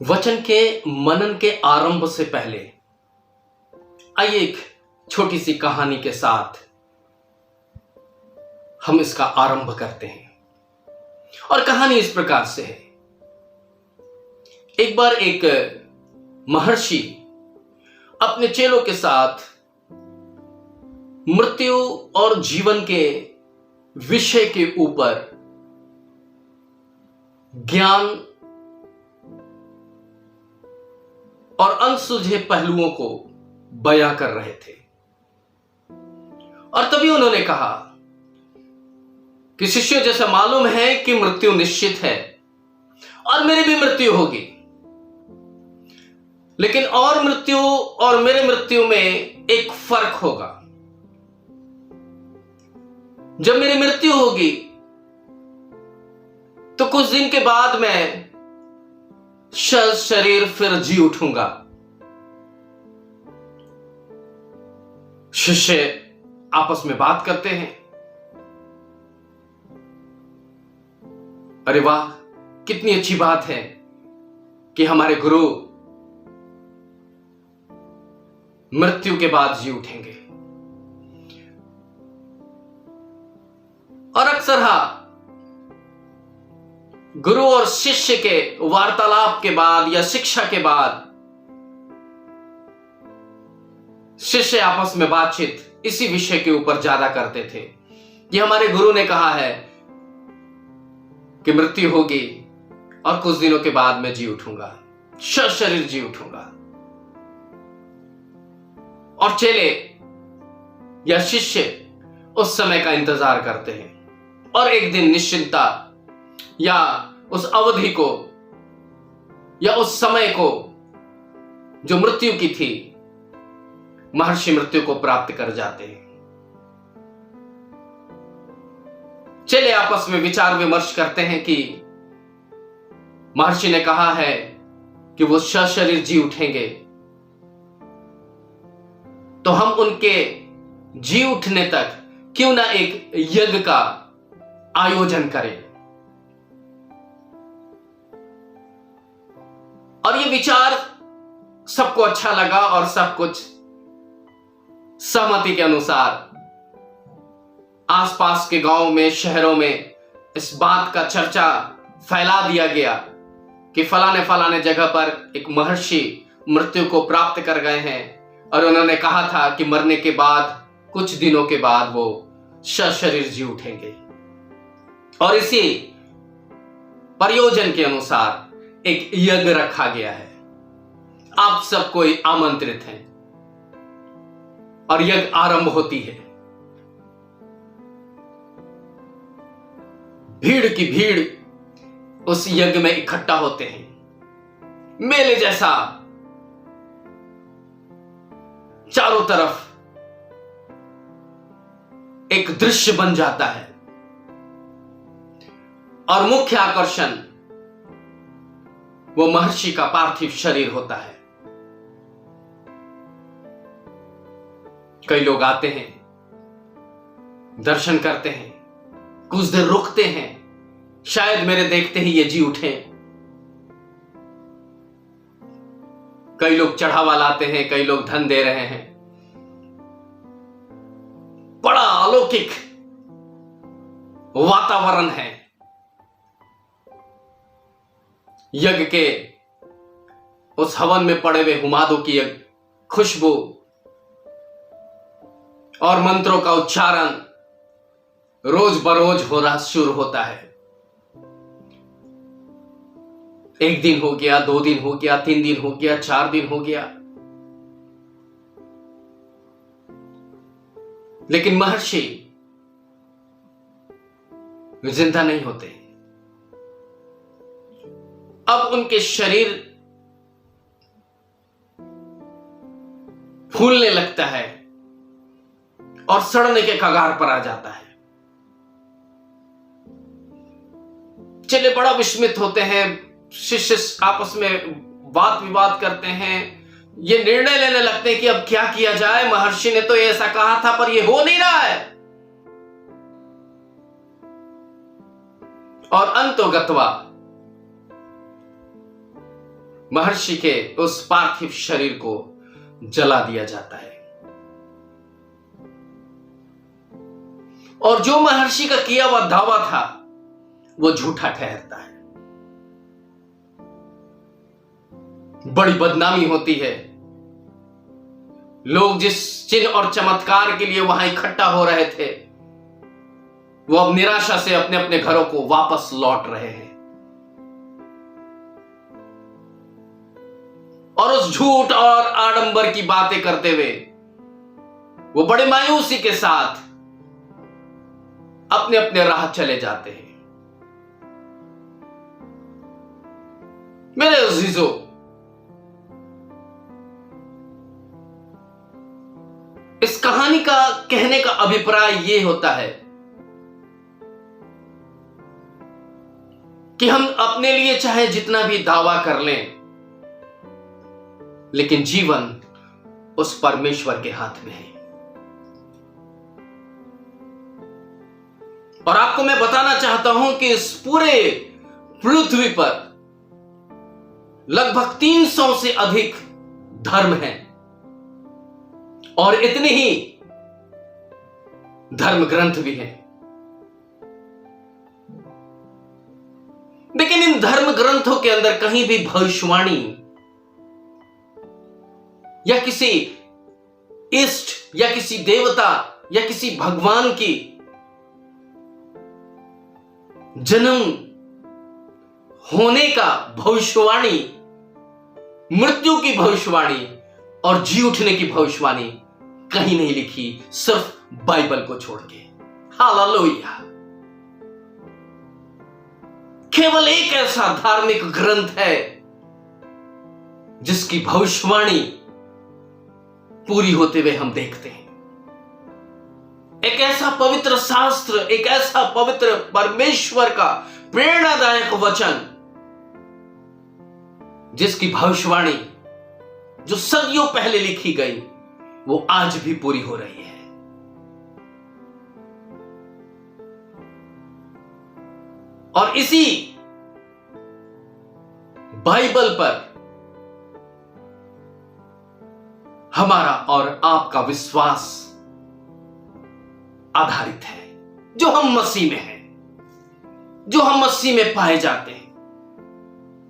वचन के मनन के आरंभ से पहले आइए एक छोटी सी कहानी के साथ हम इसका आरंभ करते हैं। और कहानी इस प्रकार से है। एक बार एक महर्षि अपने चेलों के साथ मृत्यु और जीवन के विषय के ऊपर ज्ञान और अनसुलझे पहलुओं को बयां कर रहे थे। और तभी उन्होंने कहा कि शिष्यों, जैसा मालूम है कि मृत्यु निश्चित है और मेरी भी मृत्यु होगी, लेकिन और मृत्यु और मेरे मृत्यु में एक फर्क होगा। जब मेरी मृत्यु होगी तो कुछ दिन के बाद मैं शरीर फिर जी उठूंगा। शिष्य आपस में बात करते हैं, अरे वाह, कितनी अच्छी बात है कि हमारे गुरु मृत्यु के बाद जी उठेंगे। और अक्सर गुरु और शिष्य के वार्तालाप के बाद या शिक्षा के बाद शिष्य आपस में बातचीत इसी विषय के ऊपर ज्यादा करते थे कि हमारे गुरु ने कहा है कि मृत्यु होगी और कुछ दिनों के बाद मैं जी उठूंगा, शरीर जी उठूंगा। और चेले या शिष्य उस समय का इंतजार करते हैं और एक दिन निश्चिंता या उस अवधि को या उस समय को जो मृत्यु की थी, महर्षि मृत्यु को प्राप्त कर जाते हैं। चले आपस में विचार विमर्श करते हैं कि महर्षि ने कहा है कि वो शरीर जी उठेंगे, तो हम उनके जी उठने तक क्यों ना एक यज्ञ का आयोजन करें। और ये विचार सबको अच्छा लगा और सब कुछ सहमति के अनुसार आसपास के गांव में, शहरों में इस बात का चर्चा फैला दिया गया कि फलाने जगह पर एक महर्षि मृत्यु को प्राप्त कर गए हैं और उन्होंने कहा था कि मरने के बाद कुछ दिनों के बाद वो शरीर जी उठेंगे। और इसी प्रयोजन के अनुसार एक यज्ञ रखा गया है। आप सब कोई आमंत्रित हैं और यज्ञ आरंभ होती है। भीड़ की भीड़ उस यज्ञ में इकट्ठा होते हैं। मेले जैसा चारों तरफ एक दृश्य बन जाता है और मुख्य आकर्षण वो महर्षि का पार्थिव शरीर होता है। कई लोग आते हैं, दर्शन करते हैं, कुछ देर रुकते हैं, शायद मेरे देखते ही ये जी उठे। कई लोग चढ़ावा लाते हैं, कई लोग धन दे रहे हैं। बड़ा अलौकिक वातावरण है। यज्ञ के उस हवन में पड़े हुए हुमादों की खुशबू और मंत्रों का उच्चारण रोज बरोज हो रहा शुरू होता है। एक दिन हो गया, 2 दिन हो गया, 3 दिन हो गया, 4 दिन हो गया, लेकिन महर्षि जिंदा नहीं होते। अब उनके शरीर फूलने लगता है और सड़ने के कगार पर आ जाता है। चले बड़ा विस्मित होते हैं, शिष्य आपस में वाद विवाद करते हैं, ये निर्णय लेने लगते हैं कि अब क्या किया जाए। महर्षि ने तो ऐसा कहा था पर यह हो नहीं रहा है। और अंतोगत्वा महर्षि के उस पार्थिव शरीर को जला दिया जाता है। और जो महर्षि का किया हुआ दावा था वो झूठा ठहरता है। बड़ी बदनामी होती है। लोग जिस चिन्ह और चमत्कार के लिए वहां इकट्ठा हो रहे थे वो अब निराशा से अपने अपने घरों को वापस लौट रहे हैं। और उस झूठ और आडंबर की बातें करते हुए वो बड़े मायूसी के साथ अपने अपने राह चले जाते हैं। मेरे अजीजों, इस कहानी का कहने का अभिप्राय यह होता है कि हम अपने लिए चाहे जितना भी दावा कर लें, लेकिन जीवन उस परमेश्वर के हाथ में है। और आपको मैं बताना चाहता हूं कि इस पूरे पृथ्वी पर लगभग 300 से अधिक धर्म हैं और इतने ही धर्म ग्रंथ भी हैं। लेकिन इन धर्म ग्रंथों के अंदर कहीं भी भविष्यवाणी या किसी इष्ट या किसी देवता या किसी भगवान की जन्म होने का भविष्यवाणी, मृत्यु की भविष्यवाणी और जी उठने की भविष्यवाणी कहीं नहीं लिखी, सिर्फ बाइबल को छोड़ के। हालेलुया। केवल एक ऐसा धार्मिक ग्रंथ है जिसकी भविष्यवाणी पूरी होते हुए हम देखते हैं। एक ऐसा पवित्र शास्त्र, एक ऐसा पवित्र परमेश्वर का प्रेरणादायक वचन जिसकी भविष्यवाणी जो सदियों पहले लिखी गई वो आज भी पूरी हो रही है। और इसी बाइबल पर हमारा और आपका विश्वास आधारित है, जो हम मसीह में हैं, जो हम मसीह में पाए जाते हैं।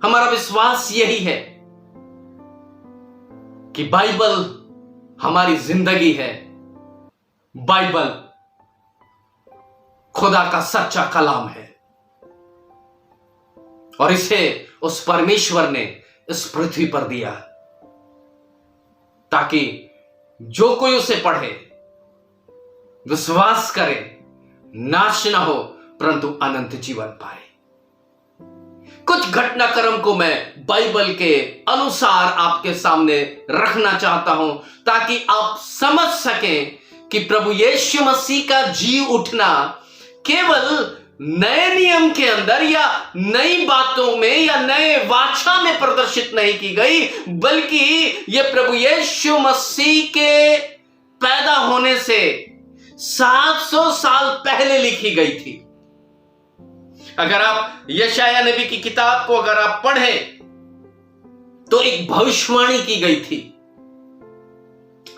हमारा विश्वास यही है कि बाइबल हमारी जिंदगी है, बाइबल खुदा का सच्चा कलाम है और इसे उस परमेश्वर ने इस पृथ्वी पर दिया ताकि जो कोई उसे पढ़े, विश्वास करे, नाश ना हो परंतु अनंत जीवन पाए। कुछ घटनाक्रम को मैं बाइबल के अनुसार आपके सामने रखना चाहता हूं ताकि आप समझ सकें कि प्रभु यीशु मसीह का जी उठना केवल नए नियम के अंदर या नई बातों में या नए वाचा में प्रदर्शित नहीं की गई, बल्कि यह प्रभु यीशु मसीह के पैदा होने से 700 साल पहले लिखी गई थी। अगर आप यशायाह नबी की किताब को अगर आप पढ़ें तो एक भविष्यवाणी की गई थी।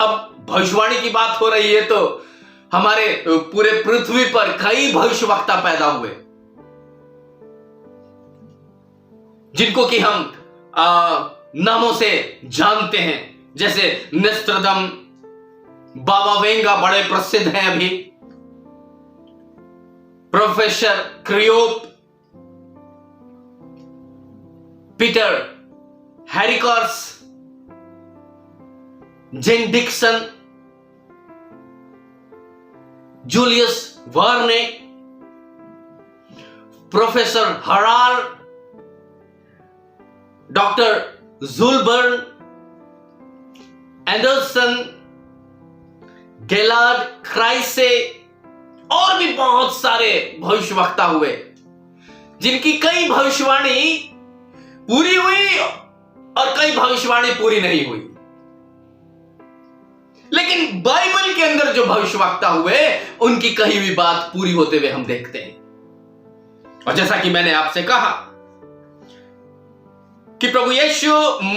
अब भविष्यवाणी की बात हो रही है तो हमारे पूरे पृथ्वी पर कई भविष्यवक्ता पैदा हुए जिनको कि हम नामों से जानते हैं, जैसे नोस्ट्राडम, बाबा वेंगा बड़े प्रसिद्ध हैं अभी, professor Kriop, Peter Harricors, Jane Dixon, Julius Verne, professor Harar, doctor Julburn, Anderson, Gaylord Krise और भी बहुत सारे भविष्यवक्ता हुए जिनकी कई भविष्यवाणी पूरी हुई और कई भविष्यवाणी पूरी नहीं हुई। लेकिन बाइबल के अंदर जो भविष्यवक्ता हुए उनकी कही हुई बात पूरी होते हुए हम देखते हैं। और जैसा कि मैंने आपसे कहा कि प्रभु यीशु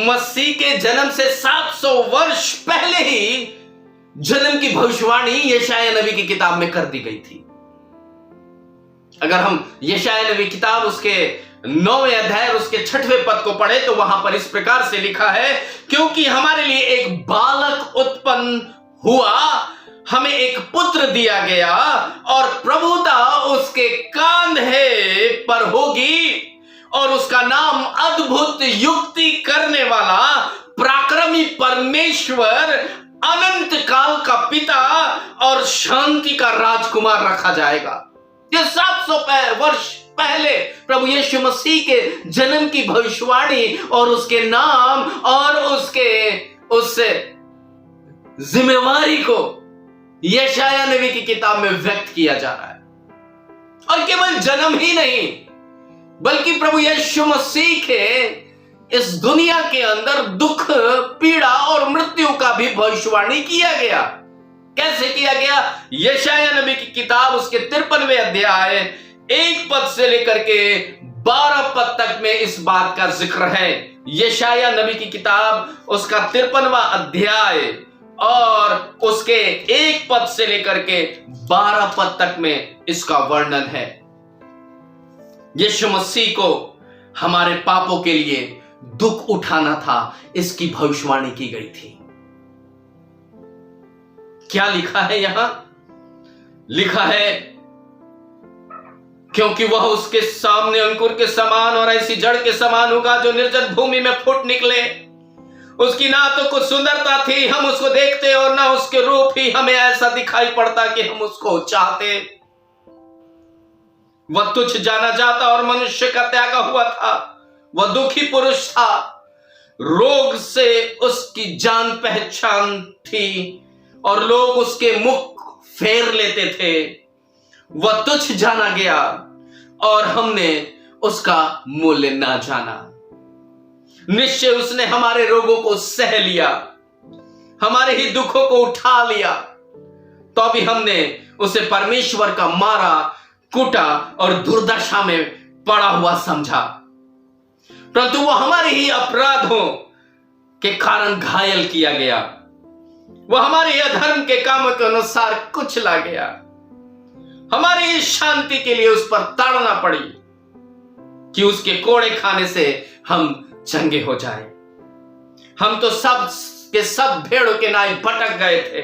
मसीह के जन्म से 700 वर्ष पहले ही जन्म की भविष्यवाणी यशायाह नबी की किताब में कर दी गई थी। अगर हम यशायाह नबी किताब उसके 9वें अध्याय और उसके 6वें पद को पढ़े तो वहां पर इस प्रकार से लिखा है, क्योंकि हमारे लिए एक बालक उत्पन्न हुआ, हमें एक पुत्र दिया गया और प्रभुता उसके कांधे पर होगी और उसका नाम अद्भुत युक्ति करने वाला, पराक्रमी परमेश्वर, अनंत काल का पिता और शांति का राजकुमार रखा जाएगा। ये 700 वर्ष पहले प्रभु यीशु मसीह के जन्म की भविष्यवाणी और उसके नाम और उस जिम्मेवारी को यशायाह नबी की किताब में व्यक्त किया जा रहा है। और केवल जन्म ही नहीं, बल्कि प्रभु यीशु मसीह के इस दुनिया के अंदर दुख, पीड़ा और मृत्यु का भी भविष्यवाणी किया गया। कैसे किया गया? यशायाह नबी की किताब उसके 53वें अध्याय 1 पद से लेकर के 12 पद तक में इस बात का जिक्र है। यशायाह नबी की किताब उसका 53वां अध्याय और उसके 1 पद से लेकर के 12 पद तक में इसका वर्णन है। यीशु मसीह को हमारे पापों के लिए दुख उठाना था, इसकी भविष्यवाणी की गई थी। क्या लिखा है यहां? लिखा है, क्योंकि वह उसके सामने अंकुर के समान और ऐसी जड़ के समान होगा जो निर्जन भूमि में फूट निकले। उसकी ना तो कुछ सुंदरता थी, हम उसको देखते, और ना उसके रूप ही हमें ऐसा दिखाई पड़ता कि हम उसको चाहते। वह तुच्छ जाना जाता और मनुष्य का त्यागा हुआ था। वह दुखी पुरुष था, रोग से उसकी जान पहचान थी और लोग उसके मुख फेर लेते थे। वह तुच्छ जाना गया और हमने उसका मूल्य ना जाना। निश्चय उसने हमारे रोगों को सह लिया, हमारे ही दुखों को उठा लिया, तो भी हमने उसे परमेश्वर का मारा, कूटा और दुर्दशा में पड़ा हुआ समझा। परंतु वो हमारे ही अपराधों के कारण घायल किया गया, वह हमारे अधर्म के कामों के अनुसार कुचला गया, हमारी इस शांति के लिए उस पर ताड़ना पड़ी कि उसके कोड़े खाने से हम चंगे हो जाएं। हम तो सब के सब भेड़ों के नाई भटक गए थे,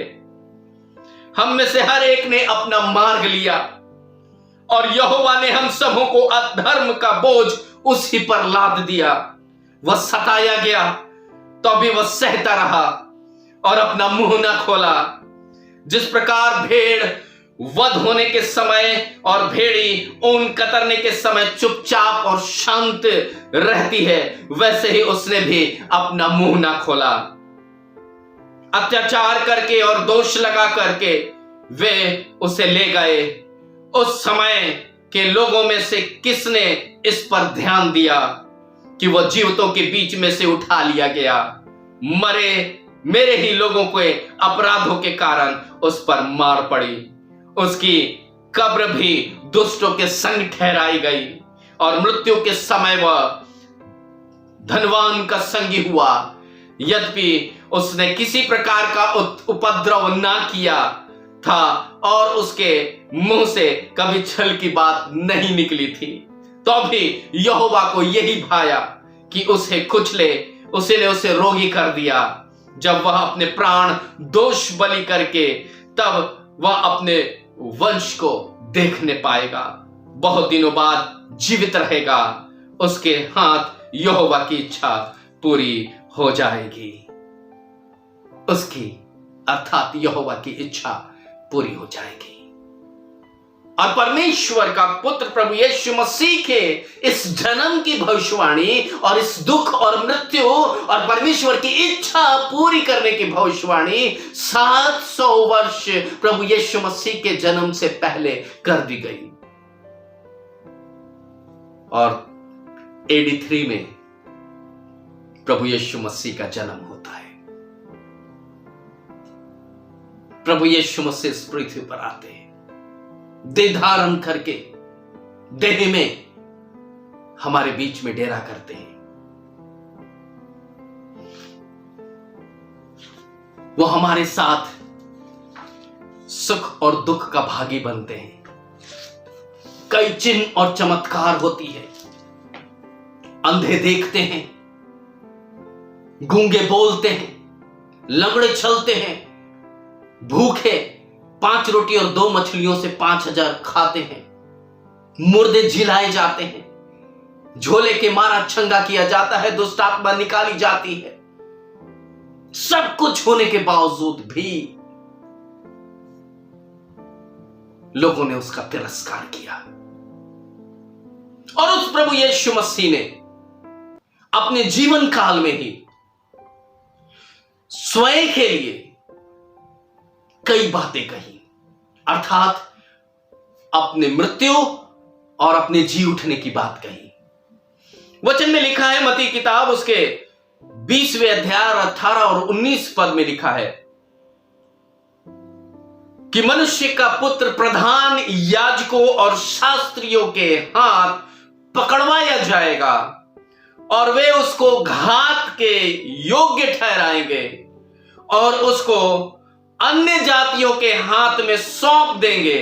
हम में से हर एक ने अपना मार्ग लिया और यहोवा ने हम सबों को अधर्म का बोझ उसी पर लाद दिया। वह सताया गया तो भी वह सहता रहा और अपना मुंह न खोला। जिस प्रकार भेड़ वध होने के समय और भेड़ी ऊन कतरने के समय चुपचाप और शांत रहती है, वैसे ही उसने भी अपना मुंह ना खोला। अत्याचार करके और दोष लगा करके वे उसे ले गए। उस समय के लोगों में से किसने इस पर ध्यान दिया कि वह जीवितों के बीच में से उठा लिया गया? मरे मेरे ही लोगों के अपराधों के कारण उस पर मार पड़ी। उसकी कब्र भी दुष्टों के संग ठहराई गई और मृत्यु के समय वह धनवान का संगी हुआ। यद्यपि उसने किसी प्रकार का उपद्रव ना किया था और उसके मुंह से कभी छल की बात नहीं निकली थी, तो भी यहोवा को यही भाया कि उसे कुचले, उसने उसे रोगी कर दिया। जब वह अपने प्राण दोष बलि करके तब वह अपने वंश को देखने पाएगा, बहुत दिनों बाद जीवित रहेगा, उसके हाथ यहोवा की इच्छा पूरी हो जाएगी। उसकी अर्थात यहोवा की इच्छा पूरी हो जाएगी और परमेश्वर का पुत्र प्रभु यीशु मसीह के इस जन्म की भविष्यवाणी और इस दुख और मृत्यु और परमेश्वर की इच्छा पूरी करने की भविष्यवाणी 700 वर्ष प्रभु यीशु मसीह के जन्म से पहले कर दी गई। और AD 3 में प्रभु यीशु मसीह का जन्म होता है। प्रभु यीशु मसीह इस पृथ्वी पर आते हैं, देह धारण करके देह में हमारे बीच में डेरा करते हैं। वो हमारे साथ सुख और दुख का भागी बनते हैं। कई चिन्ह और चमत्कार होती है। अंधे देखते हैं, गूंगे बोलते हैं, लंगड़े चलते हैं, भूखे 5 रोटी और 2 मछलियों से 5000 खाते हैं, मुर्दे जिलाए जाते हैं, झोले के मारा चंगा किया जाता है, दुष्ट आत्मा निकाली जाती है। सब कुछ होने के बावजूद भी लोगों ने उसका तिरस्कार किया। और उस प्रभु यीशु मसीह ने अपने जीवन काल में ही स्वयं के लिए कई बातें कही, अर्थात अपने मृत्यु और अपने जी उठने की बात कही। वचन में लिखा है, मत्ती किताब उसके 20वें अध्याय 18 और 19 पद में लिखा है कि मनुष्य का पुत्र प्रधान याजकों और शास्त्रियों के हाथ पकड़वाया जाएगा और वे उसको घात के योग्य ठहराएंगे और उसको अन्य जातियों के हाथ में सौंप देंगे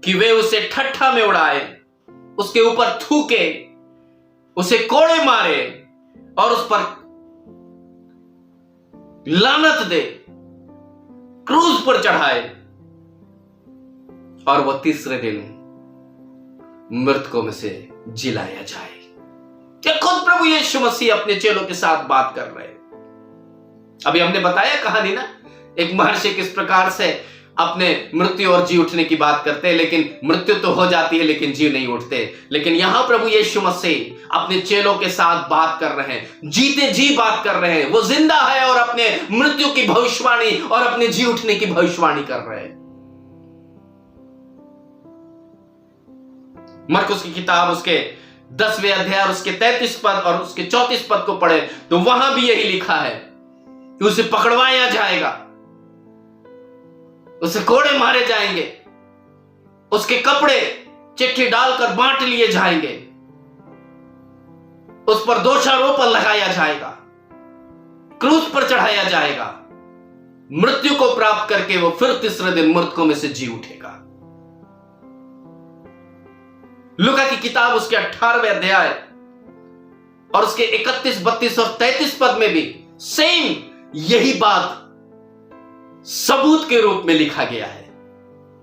कि वे उसे ठट्ठा में उड़ाए, उसके ऊपर थूके, उसे कोड़े मारे और उस पर लानत दे, क्रूस पर चढ़ाए और वह तीसरे दिन मृतकों में से जिलाया जाए। क्या खुद प्रभु यीशु मसीह अपने चेलों के साथ बात कर रहे हैं। अभी हमने बताया कहानी ना, एक महर्षि किस प्रकार से अपने मृत्यु और जी उठने की बात करते हैं, लेकिन मृत्यु तो हो जाती है लेकिन जी नहीं उठते। लेकिन यहां प्रभु यीशु मसीह अपने चेलों के साथ बात कर रहे हैं, जीते जी बात कर रहे हैं। वो जिंदा है और अपने मृत्यु की भविष्यवाणी और अपने जी उठने की भविष्यवाणी कर रहे हैं। मरकुस की किताब उसके 10वें अध्याय और उसके 33 पद और उसके 34 पद को पढ़े तो वहां भी यही लिखा है कि उसे पकड़वाया जाएगा, उसे कोड़े मारे जाएंगे, उसके कपड़े चिट्ठी डालकर बांट लिए जाएंगे, उस पर दोषारोपण लगाया जाएगा, क्रूस पर चढ़ाया जाएगा, मृत्यु को प्राप्त करके वो फिर तीसरे दिन मृतकों में से जी उठेगा। लूका की किताब उसके 18वें अध्याय और उसके 31, 32 और 33 पद में भी सेम यही बात सबूत के रूप में लिखा गया है।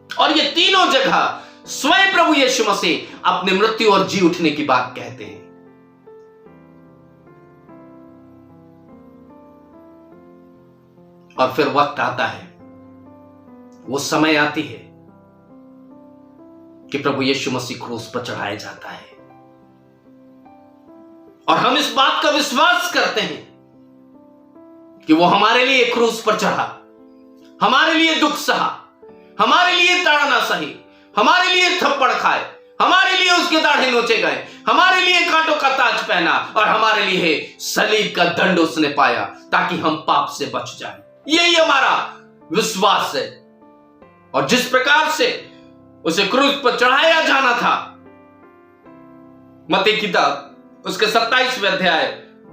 और ये तीनों जगह स्वयं प्रभु यीशु मसीह अपने मृत्यु और जी उठने की बात कहते हैं। और फिर वक्त आता है, वो समय आती है कि प्रभु यीशु मसीह क्रूस पर चढ़ाया जाता है और हम इस बात का विश्वास करते हैं कि वो हमारे लिए क्रूस पर चढ़ा, हमारे लिए दुख सहा, हमारे लिए ताड़ना सही, हमारे लिए थप्पड़ खाए, हमारे लिए उसके दाढ़े नोचे गए, हमारे लिए कांटों का ताज पहना और हमारे लिए सलीब का दंड उसने पाया ताकि हम पाप से बच जाएं। यही हमारा विश्वास है। और जिस प्रकार से उसे क्रूस पर चढ़ाया जाना था, मत्ती किताब उसके 27वें अध्याय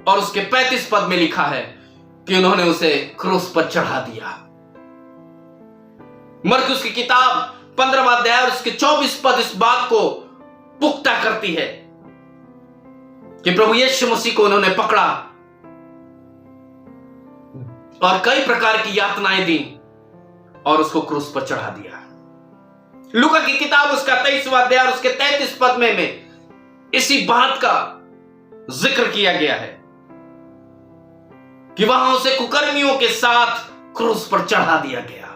और उसके 35 पद में लिखा है कि उन्होंने उसे क्रूस पर चढ़ा दिया। मरकुस की किताब 15वां अध्याय और उसके 24 पद इस बात को पुख्ता करती है कि प्रभु यीशु मसीह को उन्होंने पकड़ा और कई प्रकार की यातनाएं दी और उसको क्रूस पर चढ़ा दिया। लूका की किताब उसका 23वां अध्याय और उसके 33 पद में इसी बात का जिक्र किया गया है कि वहां उसे कुकर्मियों के साथ क्रूस पर चढ़ा दिया गया।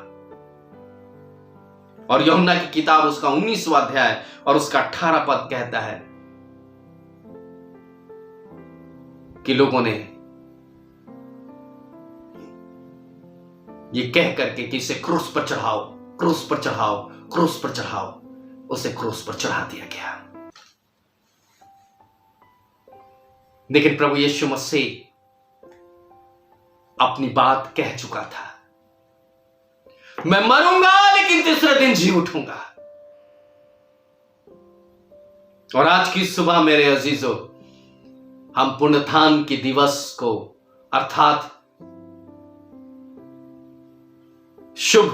और यूहन्ना की किताब उसका 19वां अध्याय और उसका 18 पद कहता है कि लोगों ने ये कह करके कि इसे क्रूस पर चढ़ाओ, क्रूस पर चढ़ाओ, क्रूस पर चढ़ाओ, उसे क्रूस पर चढ़ा दिया गया। लेकिन प्रभु यीशु मसीह अपनी बात कह चुका था, मैं मरूंगा लेकिन तीसरे दिन जी उठूंगा। और आज की सुबह मेरे अजीजों, हम पुनरुत्थान के दिवस को अर्थात शुभ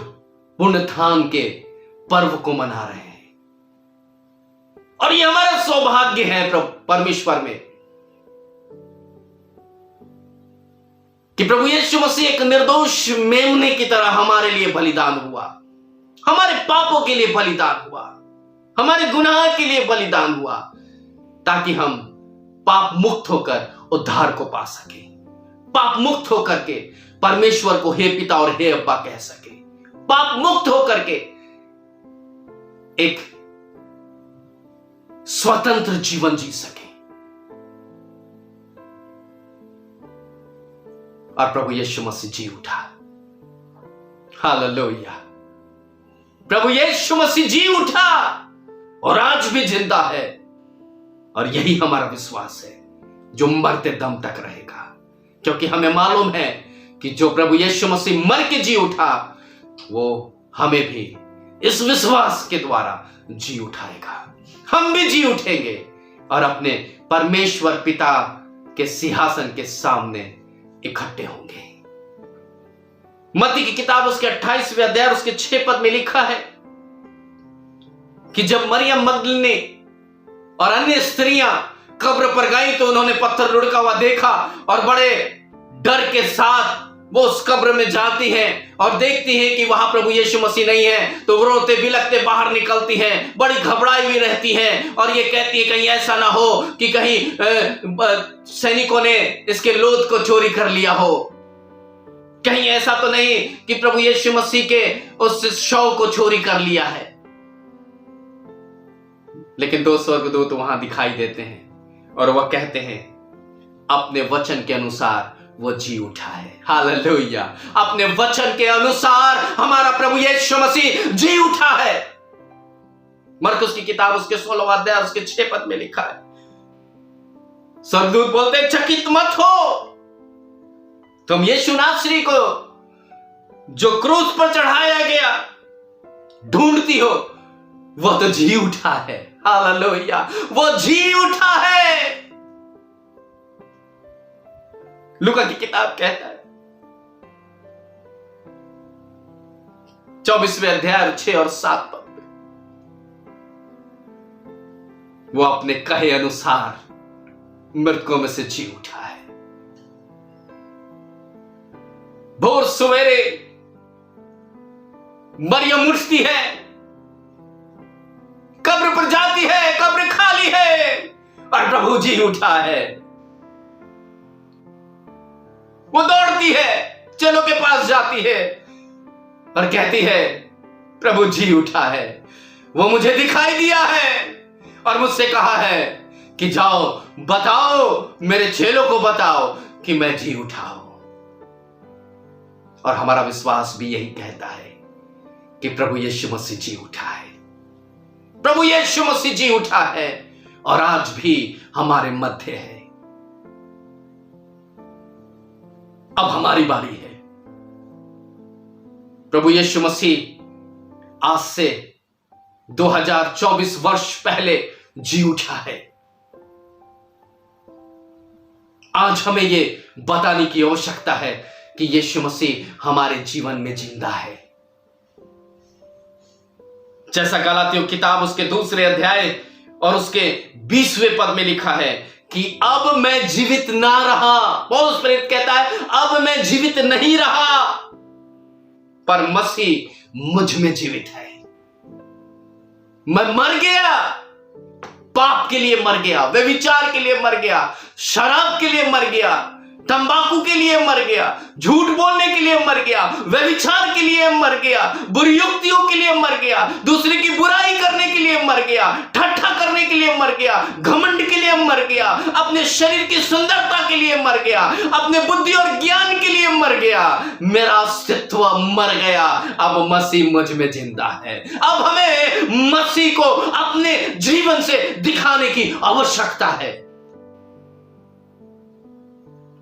पुण्यथान के पर्व को मना रहे हैं। और ये हमारा सौभाग्य है परमेश्वर में कि प्रभु यीशु मसीह एक निर्दोष मेमने की तरह हमारे लिए बलिदान हुआ, हमारे पापों के लिए बलिदान हुआ, हमारे गुनाह के लिए बलिदान हुआ, ताकि हम पाप मुक्त होकर उद्धार को पा सके, पाप मुक्त होकर के परमेश्वर को हे पिता और हे अब्बा कह सके, पाप मुक्त होकर के एक स्वतंत्र जीवन जी सके। और प्रभु यीशु मसीह जी उठा। हालेलुया। प्रभु यीशु मसीह जी उठा और आज भी जिंदा है। और यही हमारा विश्वास है जो मरते दम तक रहेगा, क्योंकि हमें मालूम है कि जो प्रभु यीशु मसीह मर के जी उठा वो हमें भी इस विश्वास के द्वारा जी उठाएगा। हम भी जी उठेंगे और अपने परमेश्वर पिता के सिंहासन के सामने इकट्ठे होंगे। मत्ती की किताब उसके 28वें अध्याय उसके 6 पद में लिखा है कि जब मरियम मगदलीनी और अन्य स्त्रियां कब्र पर गई तो उन्होंने पत्थर लुढ़का हुआ देखा और बड़े डर के साथ वो उस कब्र में जाती हैं और देखती हैं कि वहां प्रभु यीशु मसीह नहीं है, तो वो रोते बिलखते बाहर निकलती हैं, बड़ी घबराई हुई रहती हैं और ये कहती है कहीं ऐसा ना हो कि कहीं सैनिकों ने इसके लोथ को चोरी कर लिया हो, कहीं ऐसा तो नहीं कि प्रभु यीशु मसीह के उस शव को चोरी कर लिया है। लेकिन 2 स्वर्गदूत वहां दिखाई देते हैं और वह कहते हैं अपने वचन के अनुसार वो जी उठा है। हालेलुया। अपने वचन के अनुसार हमारा प्रभु यीशु मसीह जी उठा है। मरकुस की किताब उसके 16वां अध्याय उसके 6 पद में लिखा है, स्वर्गदूत बोलते हैं चकित मत हो, तुम यीशु नासरी को जो क्रूस पर चढ़ाया गया ढूंढती हो, वो तो जी उठा है। हालेलुया। वो जी उठा है। लूका की किताब कहता है 24वें अध्याय 6 और 7 पद में वो अपने कहे अनुसार मृतकों में से जी उठा है। भोर सवेरे मरियम उठती है, कब्र पर जाती है, कब्र खाली है और प्रभु जी उठा है। वो दौड़ती है, चेलों के पास जाती है और कहती है प्रभु जी उठा है, वो मुझे दिखाई दिया है और मुझसे कहा है कि जाओ बताओ, मेरे चेलों को बताओ कि मैं जी उठा हूं। और हमारा विश्वास भी यही कहता है कि प्रभु यीशु मसीह जी उठा है, प्रभु यीशु मसीह जी उठा है और आज भी हमारे मध्य है। अब हमारी बारी है। प्रभु यीशु मसीह आज से 2024 वर्ष पहले जी उठा है। आज हमें यह बताने की आवश्यकता है कि यीशु मसीह हमारे जीवन में जिंदा है। जैसा गलातियों किताब उसके 2 अध्याय और उसके 20वें पद में लिखा है कि अब मैं जीवित ना रहा, पौलुस प्रेरित कहता है अब मैं जीवित नहीं रहा, पर मसीह मुझ में जीवित है। मैं मर गया, पाप के लिए मर गया, व्यभिचार के लिए मर गया, शराब के लिए मर गया, तंबाकू के लिए मर गया, झूठ बोलने के लिए मर गया, व्यभिचार के लिए मर गया, बुरी युक्तियों के लिए मर गया, दूसरे की बुराई करने के लिए मर गया, ठट्ठा करने के लिए मर गया, घमंड के लिए मर गया, अपने शरीर की सुंदरता के लिए मर गया, अपने बुद्धि और ज्ञान के लिए मर गया। मेरा अस्तित्व मर गया, अब मसीह मुझ में जिंदा है। अब हमें मसीह को अपने जीवन से दिखाने की आवश्यकता है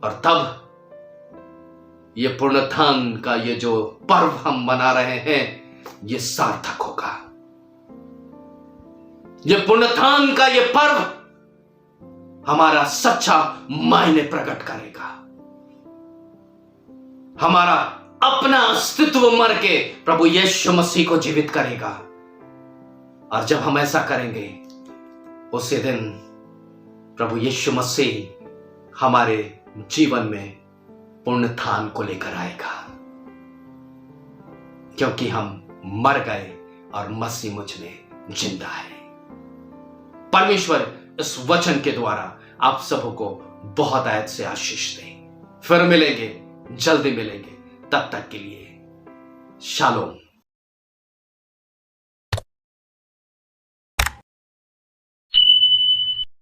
और तब ये पुनरुत्थान का ये जो पर्व हम मना रहे हैं ये सार्थक होगा। ये पुनरुत्थान का ये पर्व हमारा सच्चा मायने प्रकट करेगा, हमारा अपना अस्तित्व मर के प्रभु यीशु मसीह को जीवित करेगा। और जब हम ऐसा करेंगे उसी दिन प्रभु यीशु मसीह हमारे जीवन में पुनरुत्थान को लेकर आएगा, क्योंकि हम मर गए और मसीह मुझ में जिंदा है। परमेश्वर इस वचन के द्वारा आप सबको बहुत आयत से आशीष दे। फिर मिलेंगे, जल्दी मिलेंगे। तब तक के लिए शालोम।